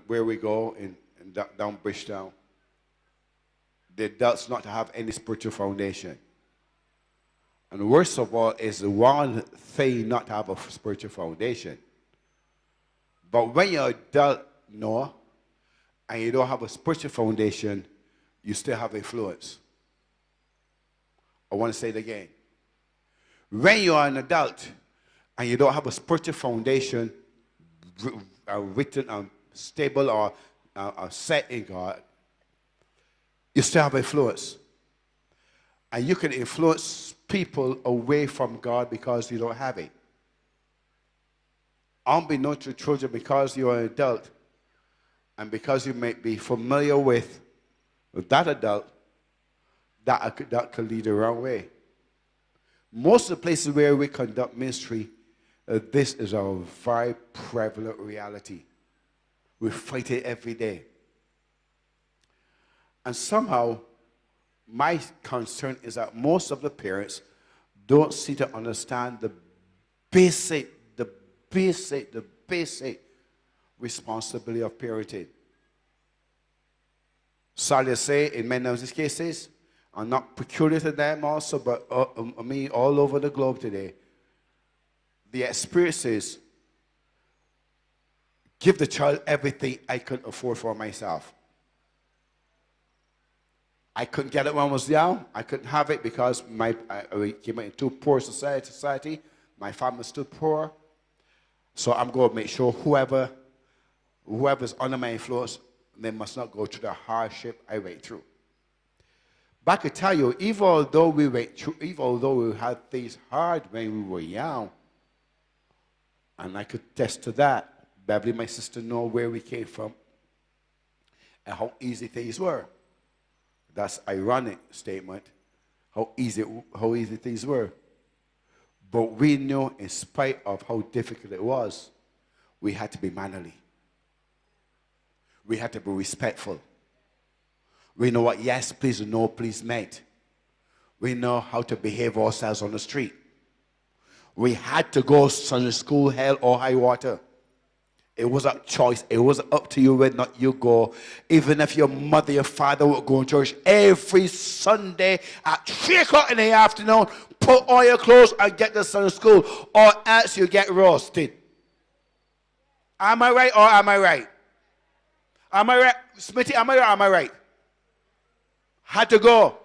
where we go in down Bridgetown, the adults not to have any spiritual foundation. And worst of all is the one thing not to have a spiritual foundation. But when you're adult, Noah, and you don't have a spiritual foundation, you still have influence. I want to say it again. When you are an adult and you don't have a spiritual foundation written and stable or set in God, you still have influence. And you can influence people away from God because you don't have it. Unbeknownst to children, because you're an adult and because you may be familiar with that adult, that could lead the wrong way. Most of the places where we conduct ministry, this is a very prevalent reality. We fight it every day. And somehow, my concern is that most of the parents don't seem to understand the basic responsibility of parenting. Sadly to say, in many of these cases, and not peculiar to them also, but I mean all over the globe today, the experiences give the child everything I couldn't afford for myself. I couldn't get it when I was young. I couldn't have it because I came into poor society. My family was still poor. So I'm going to make sure whoever's under my influence, they must not go through the hardship I went through. But I could tell you, even although we had things hard when we were young, and I could attest to that, Beverly, my sister, know where we came from and how easy things were. That's an ironic statement, how easy things were. But we knew, in spite of how difficult it was, we had to be mannerly. We had to be respectful. We know what yes, please, and no, please meant. We know how to behave ourselves on the street. We had to go Sunday school, hell or high water. It was a choice. It was up to you whether or not you go. Even if your mother, your father would go to church every Sunday at 3 o'clock in the afternoon, put on your clothes and get to Sunday school, or else you get roasted. Am I right or am I right? Am I right? Smitty, am I right or am I right? Had to go.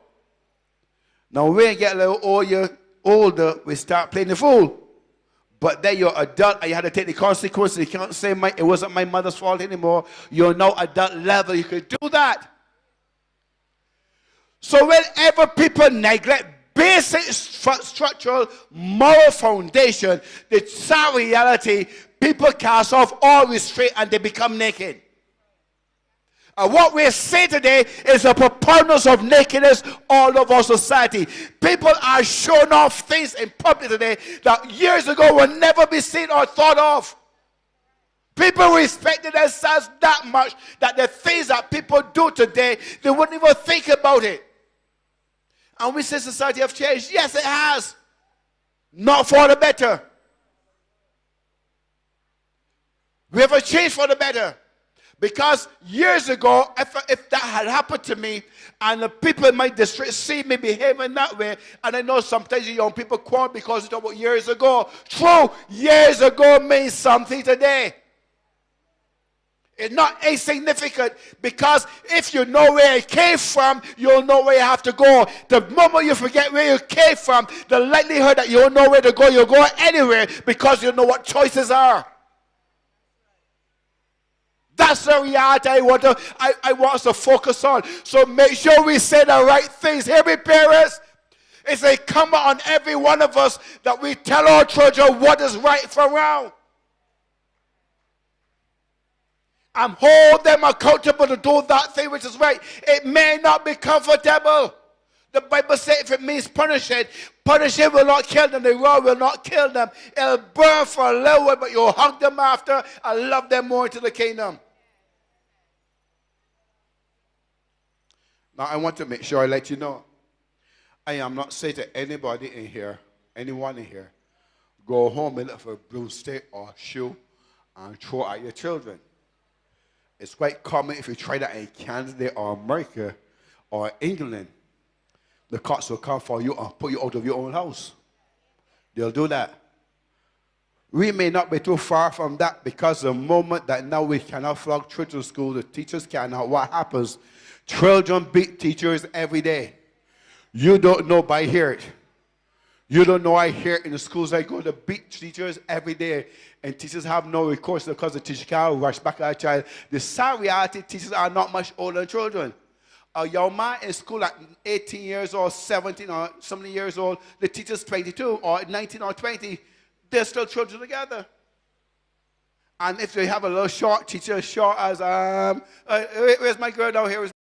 Now, when you get a little older, we start playing the fool. But then you're adult and you had to take the consequences. You can't say it wasn't my mother's fault anymore. You're now adult level. You can do that. So whenever people neglect basic structural moral foundation, the sad reality, people cast off all restraint and they become naked. And what we say today is a preponderance of nakedness all over our society. People are showing off things in public today that years ago would never be seen or thought of. People respected themselves that much that the things that people do today, they wouldn't even think about it. And we say society have changed. Yes, it has. Not for the better. We have changed for the better. Because years ago, if that had happened to me, and the people in my district see me behaving that way, and I know sometimes young people quarrel because it's about years ago. True, years ago means something today. It's not insignificant, because if you know where it came from, you'll know where you have to go. The moment you forget where you came from, the likelihood that you'll know where to go, you'll go anywhere because you know what choices are. That's the reality I want us to focus on. So make sure we say the right things. Hear me, parents? It's incumbent on every one of us that we tell our children what is right from wrong. And hold them accountable to do that thing which is right. It may not be comfortable. The Bible says if it means punishing will not kill them. The rod will not kill them. It'll burn for a little while, but you'll hug them after and love them more into the kingdom. Now, I want to make sure I let you know, I am not saying to anybody in here, anyone in here, go home and look for a broomstick or shoe and throw at your children. It's quite common if you try that in Canada or America or England. The cops will come for you and put you out of your own house. They'll do that. We may not be too far from that because the moment that now we cannot flog children to school, the teachers cannot, what happens? Children beat teachers every day. You don't know, but I hear it. You don't know, I hear it in the schools I go to beat teachers every day. And teachers have no recourse because the teacher can't rush back at a child. The sad reality, teachers are not much older than children. A young man in school at 18 years old, 17 or something years old, the teacher's 22 or 19 or 20, they're still children together. And if they have a little short teacher, short as, where's my girl down here?